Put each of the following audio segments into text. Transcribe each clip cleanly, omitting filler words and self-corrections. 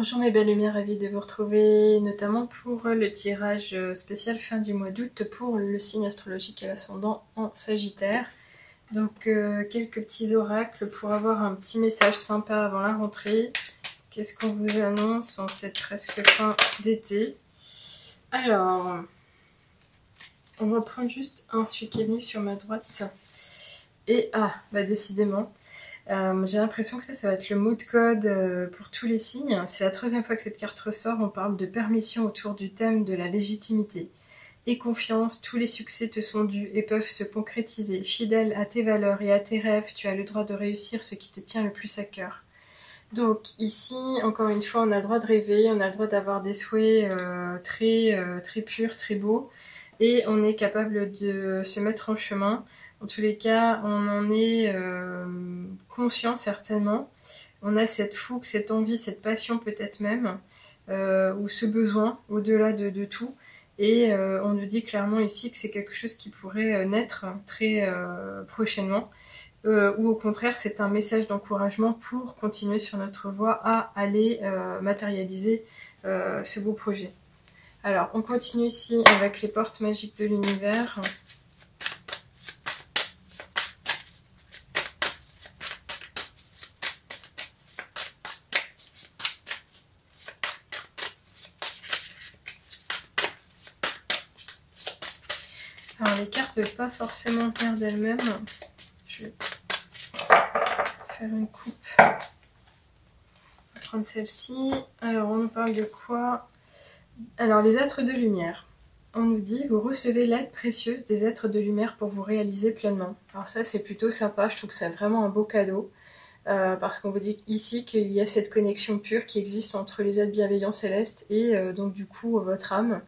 Bonjour mes belles lumières, ravie de vous retrouver, notamment pour le tirage spécial fin du mois d'août pour le signe astrologique à l'ascendant en Sagittaire. Donc quelques petits oracles pour avoir un petit message sympa avant la rentrée. Qu'est-ce qu'on vous annonce en cette presque fin d'été? Alors, on va prendre juste celui qui est venu sur ma droite. Et décidément. J'ai l'impression que ça va être le mot de code pour tous les signes. C'est la troisième fois que cette carte ressort. On parle de permission autour du thème de la légitimité. Et confiance, tous les succès te sont dus et peuvent se concrétiser. Fidèle à tes valeurs et à tes rêves, tu as le droit de réussir ce qui te tient le plus à cœur. Donc ici, encore une fois, on a le droit de rêver, on a le droit d'avoir des souhaits très purs, très beaux. Et on est capable de se mettre en chemin. En tous les cas, on en est conscient certainement. On a cette fougue, cette envie, cette passion peut-être même, ou ce besoin au-delà de tout. Et on nous dit clairement ici que c'est quelque chose qui pourrait naître très prochainement. Ou au contraire, c'est un message d'encouragement pour continuer sur notre voie à aller matérialiser ce beau projet. Alors, on continue ici avec les portes magiques de l'univers. Alors, les cartes ne veulent pas forcément venir d'elles-mêmes. Je vais faire une coupe. On va prendre celle-ci. Alors, on nous parle de quoi? Alors, les êtres de lumière. On nous dit, vous recevez l'aide précieuse des êtres de lumière pour vous réaliser pleinement. Alors ça, c'est plutôt sympa. Je trouve que c'est vraiment un beau cadeau. Parce qu'on vous dit ici qu'il y a cette connexion pure qui existe entre les êtres bienveillants célestes et donc du coup votre âme.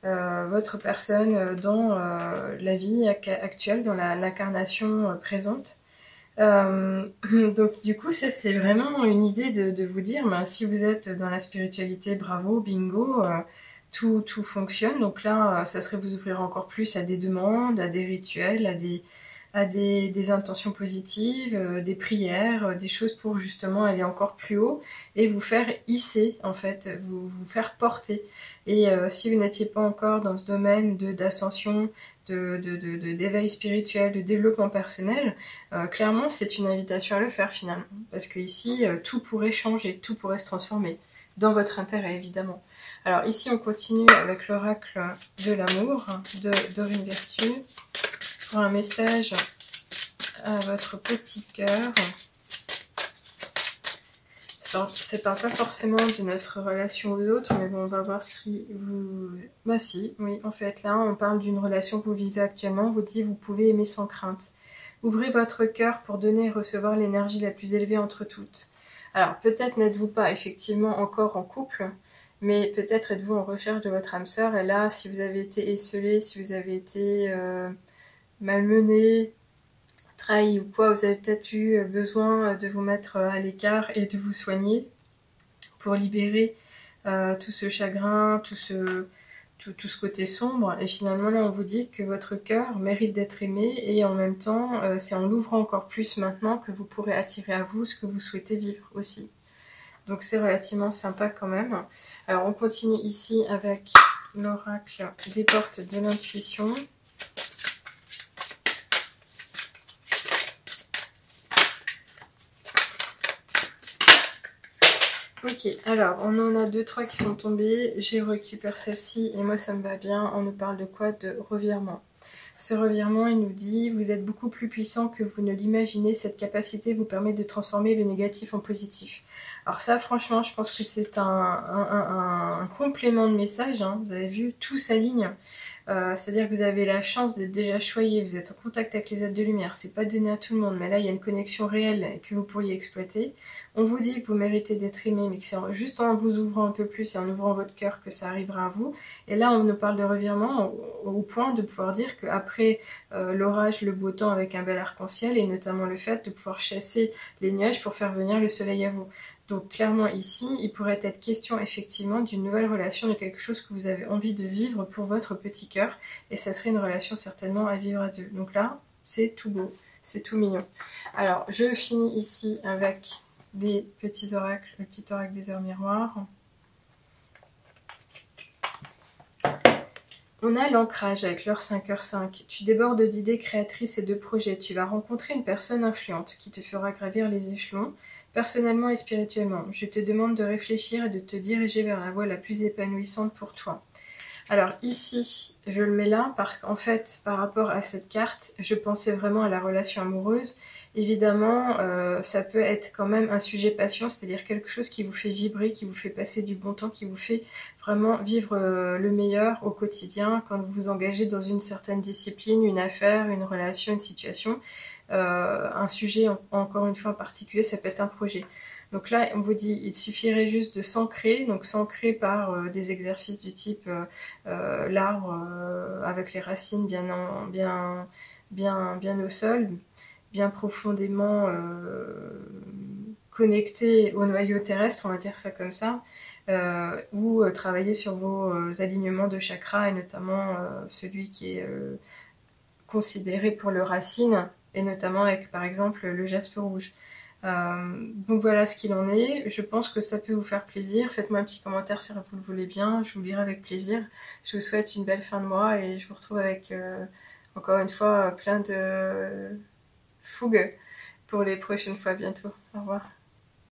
Votre personne dans la vie actuelle, dans l'incarnation présente. Donc du coup ça c'est vraiment une idée de vous dire si vous êtes dans la spiritualité, bravo, bingo, tout fonctionne. Donc là ça serait vous ouvrir encore plus à des demandes, à des rituels, à des intentions positives, des prières, des choses pour justement aller encore plus haut et vous faire hisser en fait, vous faire porter. Et si vous n'étiez pas encore dans ce domaine d'ascension, d'éveil spirituel, de développement personnel, clairement c'est une invitation à le faire finalement. Parce que ici tout pourrait changer, tout pourrait se transformer, dans votre intérêt évidemment. Alors ici on continue avec l'oracle de l'amour, de Dorine Virtue, pour un message à votre petit cœur. Ça parle pas forcément de notre relation aux autres, mais bon, on va voir ce qui vous... Bah si, oui, en fait, là, on parle d'une relation que vous vivez actuellement. On vous dit, vous pouvez aimer sans crainte. Ouvrez votre cœur pour donner et recevoir l'énergie la plus élevée entre toutes. Alors, peut-être n'êtes-vous pas effectivement encore en couple, mais peut-être êtes-vous en recherche de votre âme sœur. Et là, si vous avez été esseulé, si vous avez été malmené, trahi ou quoi, vous avez peut-être eu besoin de vous mettre à l'écart et de vous soigner pour libérer tout ce chagrin, tout ce côté sombre. Et finalement là on vous dit que votre cœur mérite d'être aimé et en même temps c'est en l'ouvrant encore plus maintenant que vous pourrez attirer à vous ce que vous souhaitez vivre aussi. Donc c'est relativement sympa quand même. Alors on continue ici avec l'oracle des portes de l'intuition. Ok, alors on en a 2-3 qui sont tombés, j'ai récupéré celle-ci et moi ça me va bien. On nous parle de quoi? De revirement. Ce revirement, il nous dit, vous êtes beaucoup plus puissant que vous ne l'imaginez, cette capacité vous permet de transformer le négatif en positif. Alors ça, franchement, je pense que c'est un complément de message, hein. Vous avez vu, tout s'aligne. C'est-à-dire que vous avez la chance d'être déjà choyé, vous êtes en contact avec les êtres de lumière, c'est pas donné à tout le monde, mais là il y a une connexion réelle que vous pourriez exploiter. On vous dit que vous méritez d'être aimé, mais que c'est juste en vous ouvrant un peu plus et en ouvrant votre cœur que ça arrivera à vous. Et là on nous parle de revirement au point de pouvoir dire qu'après l'orage, le beau temps avec un bel arc-en-ciel, et notamment le fait de pouvoir chasser les nuages pour faire venir le soleil à vous. Donc clairement ici, il pourrait être question effectivement d'une nouvelle relation, de quelque chose que vous avez envie de vivre pour votre petit cœur, et ça serait une relation certainement à vivre à deux. Donc là, c'est tout beau, c'est tout mignon. Alors, je finis ici avec les petits oracles, le petit oracle des heures miroirs. On a l'ancrage avec l'heure 5h05. Tu débordes d'idées créatrices et de projets. Tu vas rencontrer une personne influente qui te fera gravir les échelons, personnellement et spirituellement. Je te demande de réfléchir et de te diriger vers la voie la plus épanouissante pour toi. Alors ici, je le mets là parce qu'en fait, par rapport à cette carte, je pensais vraiment à la relation amoureuse. Évidemment, ça peut être quand même un sujet passion, c'est-à-dire quelque chose qui vous fait vibrer, qui vous fait passer du bon temps, qui vous fait vraiment vivre le meilleur au quotidien quand vous vous engagez dans une certaine discipline, une affaire, une relation, une situation. Un sujet, encore une fois en particulier, ça peut être un projet. Donc là, on vous dit, il suffirait juste de s'ancrer, donc s'ancrer par des exercices du type l'arbre avec les racines bien au sol, bien profondément connecté au noyau terrestre, on va dire ça comme ça, ou travailler sur vos alignements de chakras, et notamment celui qui est considéré pour le racine, et notamment avec par exemple le jaspe rouge. Donc voilà ce qu'il en est. Je pense que ça peut vous faire plaisir. Faites-moi un petit commentaire si vous le voulez bien. Je vous lirai avec plaisir. Je vous souhaite une belle fin de mois et je vous retrouve avec, encore une fois, plein de fougue pour les prochaines fois bientôt. Au revoir.